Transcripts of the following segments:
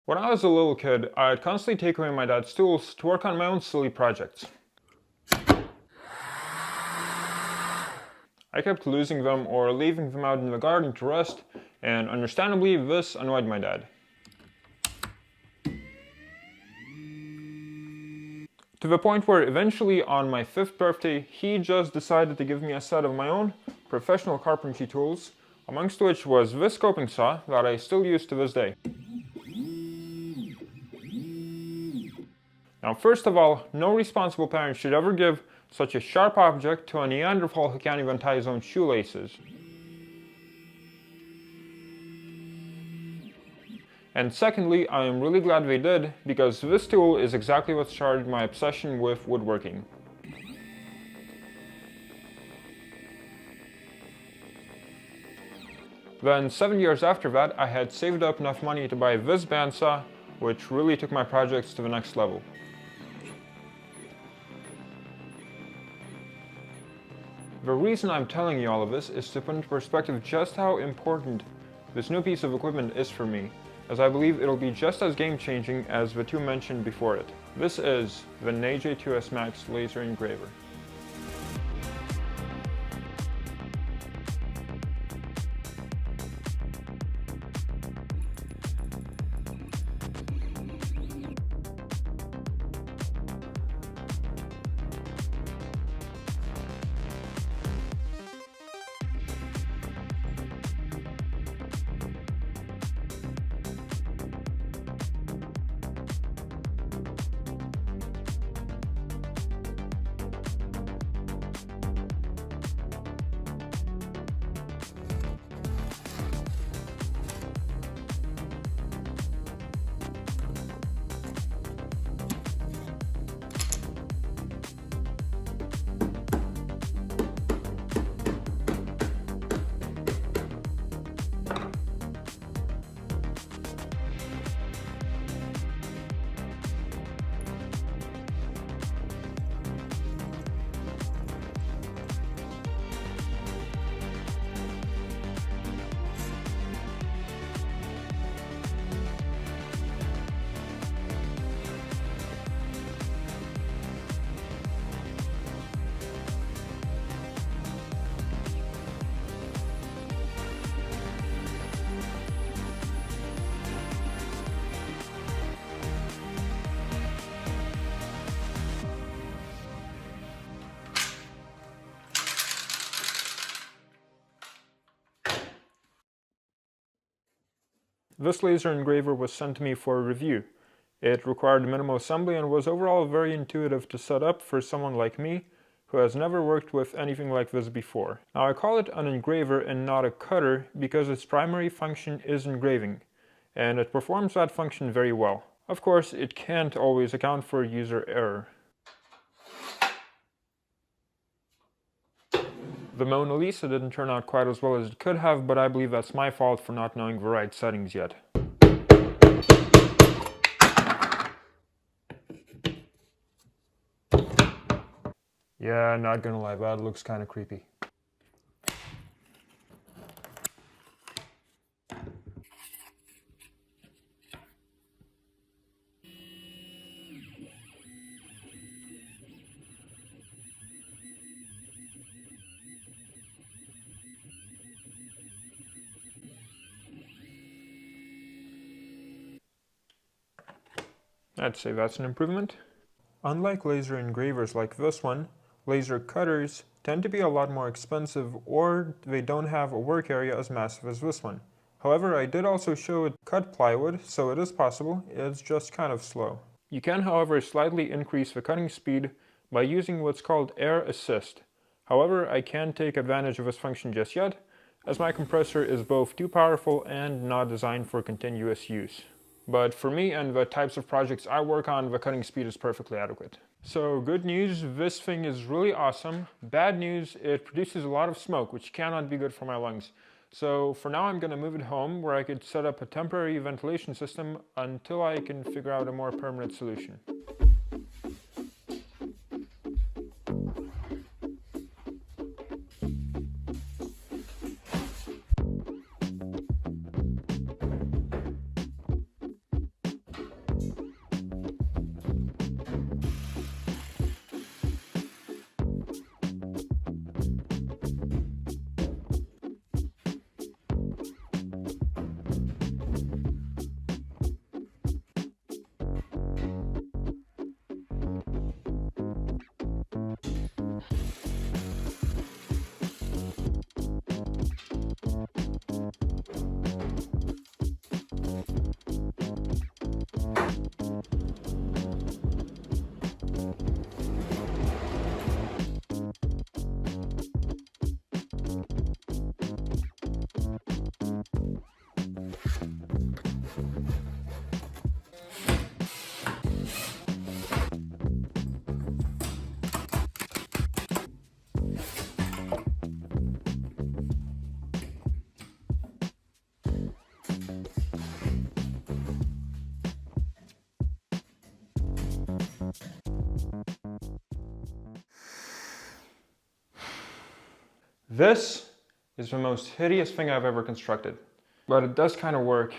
When I was a little kid, I'd constantly take away my dad's tools to work on my own silly projects. I kept losing them or leaving them out in the garden to rust, and understandably this annoyed my dad. To the point where eventually on my 5th birthday, he just decided to give me a set of my own professional carpentry tools, amongst which was this coping saw that I still use to this day. Now, first of all, no responsible parent should ever give such a sharp object to a Neanderthal who can't even tie his own shoelaces. And secondly, I am really glad they did, because this tool is exactly what started my obsession with woodworking. Then 7 years after that, I had saved up enough money to buy this bandsaw, which really took my projects to the next level. The reason I'm telling you all of this is to put into perspective just how important this new piece of equipment is for me, as I believe it'll be just as game-changing as the two mentioned before it. This is the NEJE 2S Max Laser Engraver. This laser engraver was sent to me for a review. It required minimal assembly and was overall very intuitive to set up for someone like me who has never worked with anything like this before. Now, I call it an engraver and not a cutter because its primary function is engraving, and it performs that function very well. Of course, it can't always account for user error. The Mona Lisa didn't turn out quite as well as it could have, but I believe that's my fault for not knowing the right settings yet. Yeah, not gonna lie, that looks kinda creepy. I'd say that's an improvement. Unlike laser engravers like this one, laser cutters tend to be a lot more expensive, or they don't have a work area as massive as this one. However, I did also show it cut plywood, so it is possible, it's just kind of slow. You can, however, slightly increase the cutting speed by using what's called air assist. However, I can't take advantage of this function just yet, as my compressor is both too powerful and not designed for continuous use. But for me and the types of projects I work on, the cutting speed is perfectly adequate. So good news, this thing is really awesome. Bad news, it produces a lot of smoke, which cannot be good for my lungs. So for now I'm going to move it home where I could set up a temporary ventilation system until I can figure out a more permanent solution. This is the most hideous thing I've ever constructed, but it does kind of work.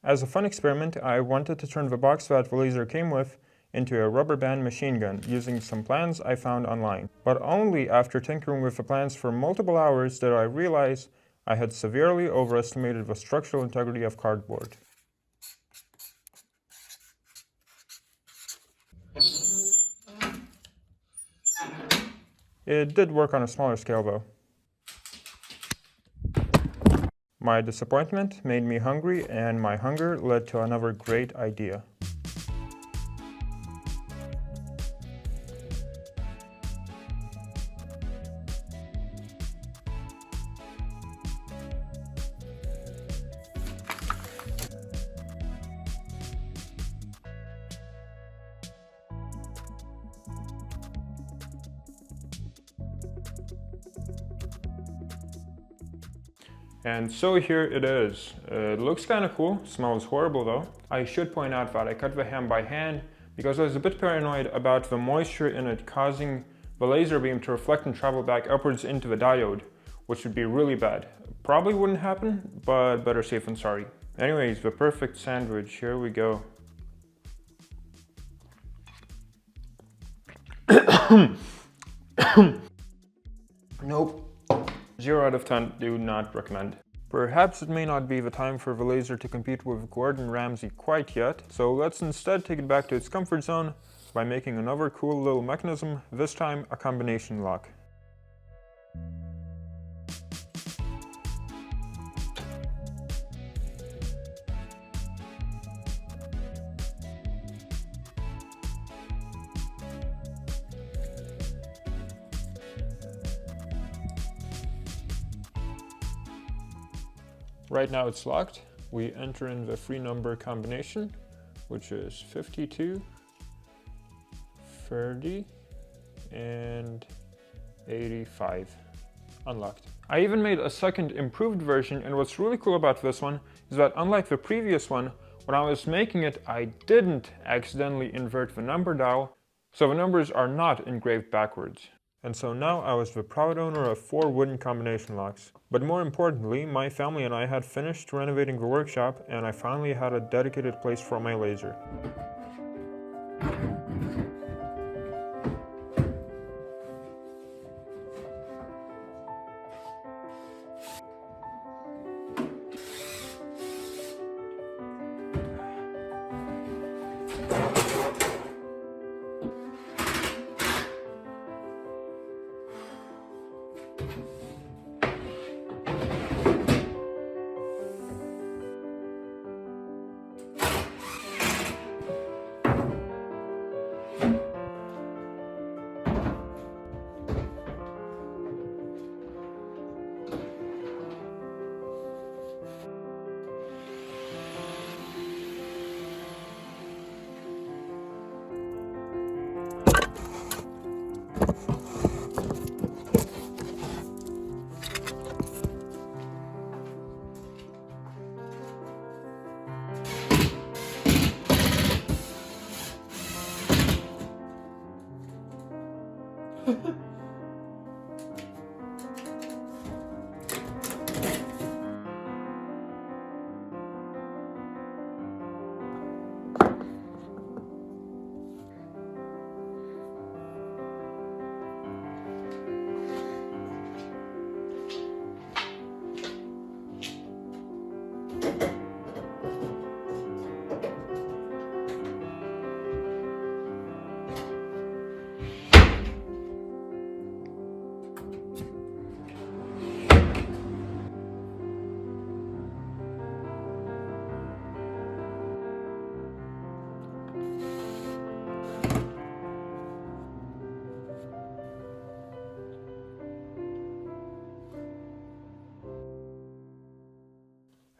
As a fun experiment, I wanted to turn the box that the laser came with into a rubber band machine gun using some plans I found online. But only after tinkering with the plans for multiple hours did I realize I had severely overestimated the structural integrity of cardboard. It did work on a smaller scale though. My disappointment made me hungry, and my hunger led to another great idea. And so here it is. It looks kind of cool, smells horrible though. I should point out that I cut the ham by hand because I was a bit paranoid about the moisture in it causing the laser beam to reflect and travel back upwards into the diode, which would be really bad. Probably wouldn't happen, but better safe than sorry. Anyways, the perfect sandwich, here we go. Nope. 0 out of 10, do not recommend. Perhaps it may not be the time for the laser to compete with Gordon Ramsay quite yet, so let's instead take it back to its comfort zone by making another cool little mechanism, this time a combination lock. Right now it's locked. We enter in the 3-number combination, which is 52, 30, and 85. Unlocked. I even made a second improved version, and what's really cool about this one is that unlike the previous one, when I was making it, I didn't accidentally invert the number dial, so the numbers are not engraved backwards. And so now I was the proud owner of 4 wooden combination locks. But more importantly, my family and I had finished renovating the workshop, and I finally had a dedicated place for my laser.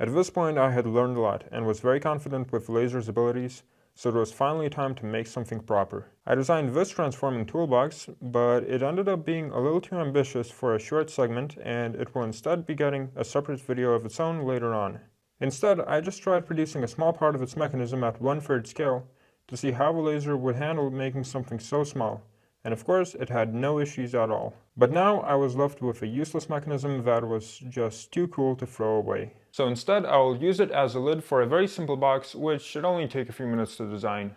At this point I had learned a lot and was very confident with the laser's abilities, so it was finally time to make something proper. I designed this transforming toolbox, but it ended up being a little too ambitious for a short segment, and it will instead be getting a separate video of its own later on. Instead, I just tried producing a small part of its mechanism at 1/3 scale to see how the laser would handle making something so small, And of course, it had no issues at all. But now I was left with a useless mechanism that was just too cool to throw away. So instead, I will use it as a lid for a very simple box, which should only take a few minutes to design.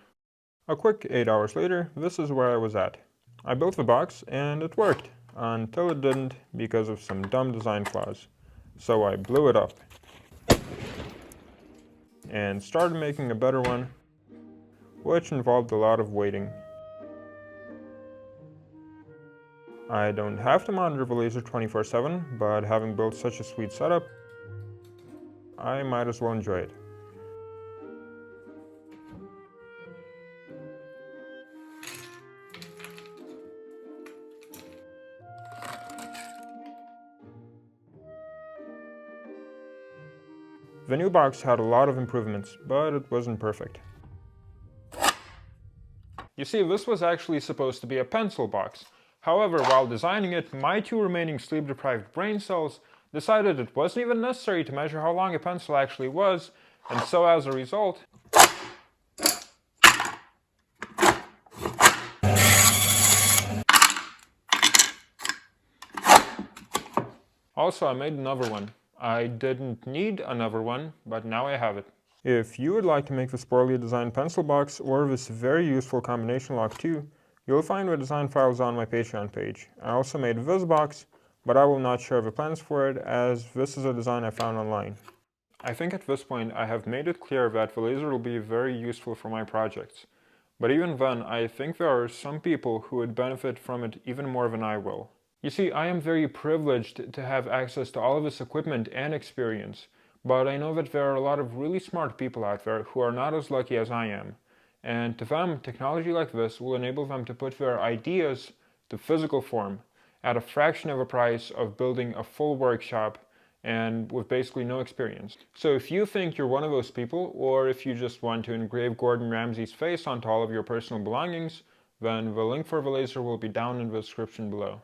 A quick 8 hours later, this is where I was at. I built the box, and it worked, until it didn't because of some dumb design flaws. So I blew it up, and started making a better one, which involved a lot of waiting. I don't have to monitor the laser 24/7, but having built such a sweet setup, I might as well enjoy it. The new box had a lot of improvements, but it wasn't perfect. You see, this was actually supposed to be a pencil box. However, while designing it, my two remaining sleep-deprived brain cells decided it wasn't even necessary to measure how long a pencil actually was, and so as a result, also I made another one. I didn't need another one, but now I have it. If you would like to make this poorly designed pencil box or this very useful combination lock too, you'll find the design files on my Patreon page. I also made this box, but I will not share the plans for it as this is a design I found online. I think at this point I have made it clear that the laser will be very useful for my projects. But even then, I think there are some people who would benefit from it even more than I will. You see, I am very privileged to have access to all of this equipment and experience, but I know that there are a lot of really smart people out there who are not as lucky as I am. And to them, technology like this will enable them to put their ideas to physical form at a fraction of the price of building a full workshop and with basically no experience. So if you think you're one of those people, or if you just want to engrave Gordon Ramsay's face onto all of your personal belongings, then the link for the laser will be down in the description below.